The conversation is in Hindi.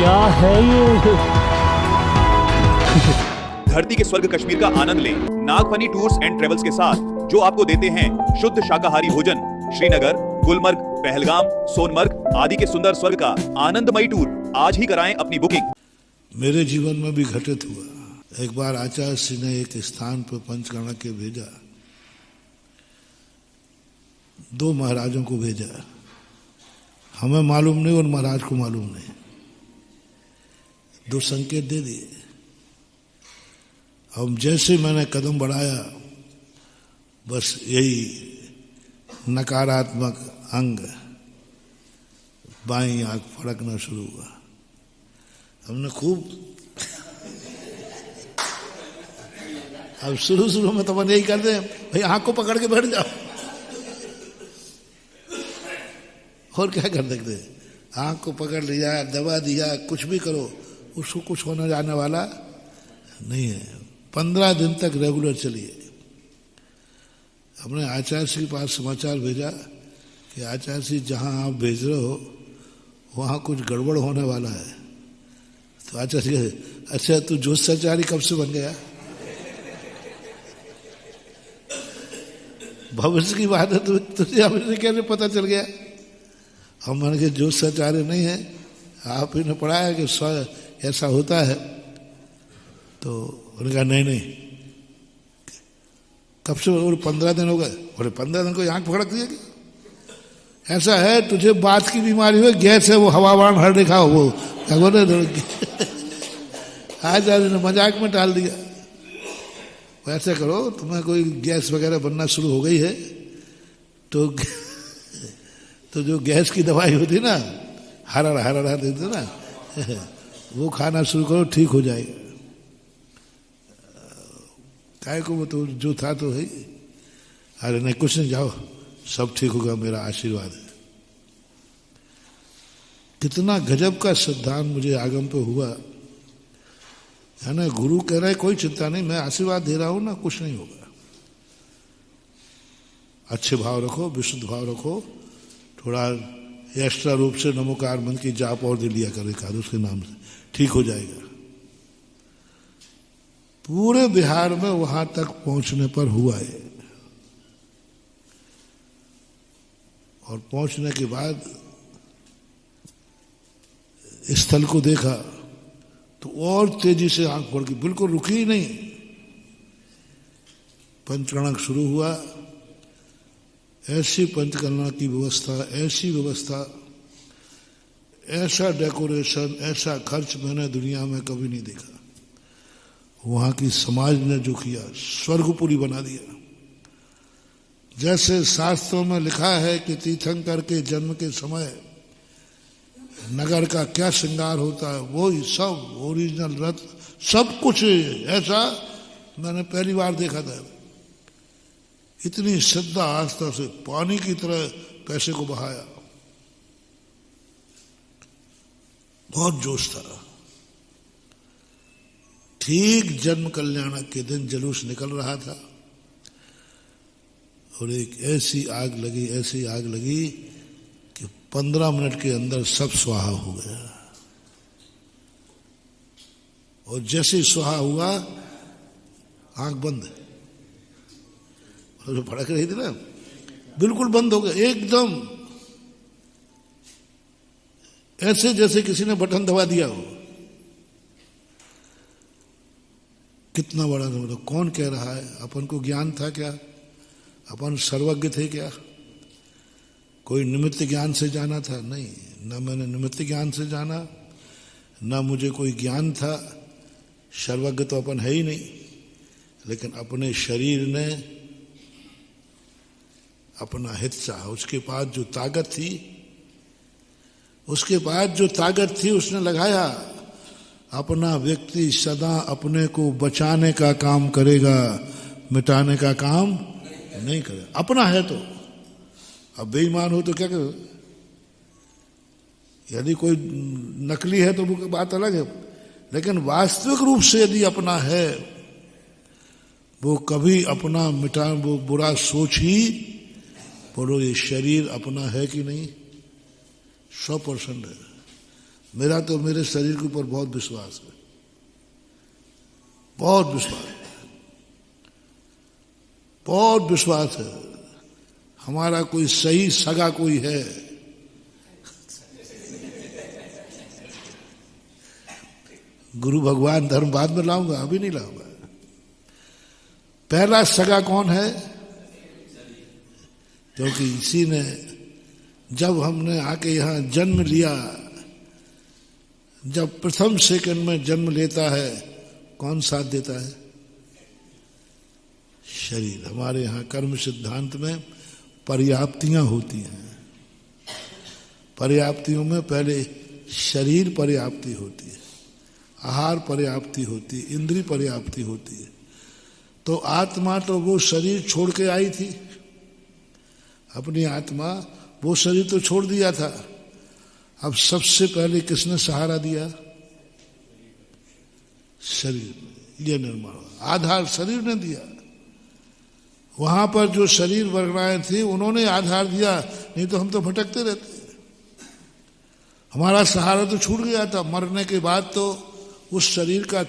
क्या है ये? धरती के स्वर्ग कश्मीर का आनंद लें नागफनी टूर्स एंड ट्रेवल्स के साथ, जो आपको देते हैं शुद्ध शाकाहारी भोजन, श्रीनगर, गुलमर्ग, पहलगाम, सोनमर्ग आदि के सुंदर स्वर्ग का आनंदमयी टूर। आज ही कराएं अपनी बुकिंग। मेरे जीवन में भी घटित हुआ। एक बार आचार्य श्री ने एक स्थान पर पंचकर्णा के भेजा, 2 महाराजों को भेजा। हमें मालूम नहीं और महाराज को मालूम नहीं। 2 संकेत दे दिए। अब जैसे मैंने कदम बढ़ाया, बस यही नकारात्मक अंग बाईं आंख फड़कना शुरू हुआ। हमने खूब, अब शुरू में तो अपन यही करते हैं, भाई आंख को पकड़ के बैठ जाओ, और क्या कर सकते हैं। आंख को पकड़ लिया, दबा दिया, कुछ भी करो, उसको कुछ होने जाने वाला नहीं है। 15 दिन तक रेगुलर चलिए। हमने आचार्य श्री के पास समाचार भेजा कि आचार्य श्री जहाँ आप भेज रहे हो वहाँ कुछ गड़बड़ होने वाला है। तो आचार्य जी, अच्छा तू ज्योतिषाचार्य कब से बन गया? भविष्य की बात है, तुझे हमें कैसे पता चल गया? हम मैंने कहा ज्योतिषाचार्य नहीं है, आप ही ने पढ़ाया कि ऐसा होता है। तो उन्होंने कहा नहीं, कब से? और 15 दिन हो गए। बोले 15 दिन को आंख पकड़ दिया? ऐसा है, तुझे बात की बीमारी हो, गैस है, वो हवाबान हर देखा हो, वो क्या बोले। आज ने मजाक में टाल दिया। ऐसा करो, तुम्हें कोई गैस वगैरह बनना शुरू हो गई है तो जो गैस की दवाई होती ना, हरा देते ना, वो खाना शुरू करो, ठीक हो जाएगा। काय को वो तो जो था तो है। अरे नहीं, कुछ नहीं, जाओ, सब ठीक होगा, मेरा आशीर्वाद है। कितना गजब का सिद्धांत मुझे आगम पे हुआ है ना। गुरु कह रहा है कोई चिंता नहीं, मैं आशीर्वाद दे रहा हूं ना, कुछ नहीं होगा। अच्छे भाव रखो, विशुद्ध भाव रखो, थोड़ा एक्स्ट्रा रूप से नमोकार मन की जाप और दे लिया करे एकाद उसके नाम से, ठीक हो जाएगा। पूरे बिहार में वहां तक पहुंचने पर हुआ है। और पहुंचने के बाद स्थल को देखा तो और तेजी से आंख बढ़ गई, बिल्कुल रुकी ही नहीं। पंचकर्णा शुरू हुआ। ऐसी पंचकर्णा की व्यवस्था, ऐसी व्यवस्था, ऐसा डेकोरेशन, ऐसा खर्च मैंने दुनिया में कभी नहीं देखा। वहां की समाज ने जो किया, स्वर्गपुरी बना दिया। जैसे शास्त्रों में लिखा है कि तीर्थंकर के जन्म के समय नगर का क्या श्रृंगार होता है, वो ही सब ओरिजिनल रथ, सब कुछ ऐसा मैंने पहली बार देखा था। इतनी श्रद्धा आस्था से पानी की तरह पैसे को बहाया, बहुत जोश था। ठीक जन्म कल्याणक के दिन जुलूस निकल रहा था और एक ऐसी आग लगी कि 15 मिनट के अंदर सब स्वाहा हो गया। और जैसे ही स्वाहा हुआ, आंख बंद, जो भड़क रही थी ना, बिल्कुल बंद हो गया एकदम, ऐसे जैसे किसी ने बटन दबा दिया हो। कितना बड़ा मतलब, कौन कह रहा है? अपन को ज्ञान था क्या? अपन सर्वज्ञ थे क्या? कोई निमित्त ज्ञान से जाना था? नहीं, न मैंने निमित्त ज्ञान से जाना, न मुझे कोई ज्ञान था। सर्वज्ञ तो अपन है ही नहीं। लेकिन अपने शरीर ने अपना हित चाहा। उसके पास जो ताकत थी उसने लगाया। अपना व्यक्ति सदा अपने को बचाने का काम करेगा, मिटाने का काम नहीं करेगा। अपना है तो। अब बेईमान हो तो क्या करो? यदि कोई नकली है तो वो बात अलग है, लेकिन वास्तविक रूप से यदि अपना है, वो कभी अपना मिटा, वो बुरा सोच ही बोलो। ये शरीर अपना है कि नहीं? 100% है। मेरा तो मेरे शरीर के ऊपर बहुत विश्वास है, बहुत विश्वास, बहुत विश्वास है। हमारा कोई सही सगा कोई है, गुरु भगवान धर्म बाद में लाऊंगा, अभी नहीं लाऊंगा। पहला सगा कौन है? क्योंकि इसी ने, जब हमने आके यहां जन्म लिया, जब प्रथम सेकंड में जन्म लेता है, कौन साथ देता है? शरीर। हमारे यहां कर्म सिद्धांत में पर्याप्तियां होती हैं। पर्याप्तियों में पहले शरीर पर्याप्ति होती है, आहार पर्याप्ति होती है, इंद्रिय पर्याप्ति होती है। तो आत्मा तो वो शरीर छोड़ के आई थी, अपनी आत्मा वो शरीर तो छोड़ दिया था। अब सबसे पहले किसने सहारा दिया? शरीर। ये निर्माण, आधार शरीर ने दिया। वहां पर जो शरीर वर्गणाएं थी उन्होंने आधार दिया, नहीं तो हम तो भटकते रहते। हमारा सहारा तो छूट गया था। मरने के बाद तो उस शरीर का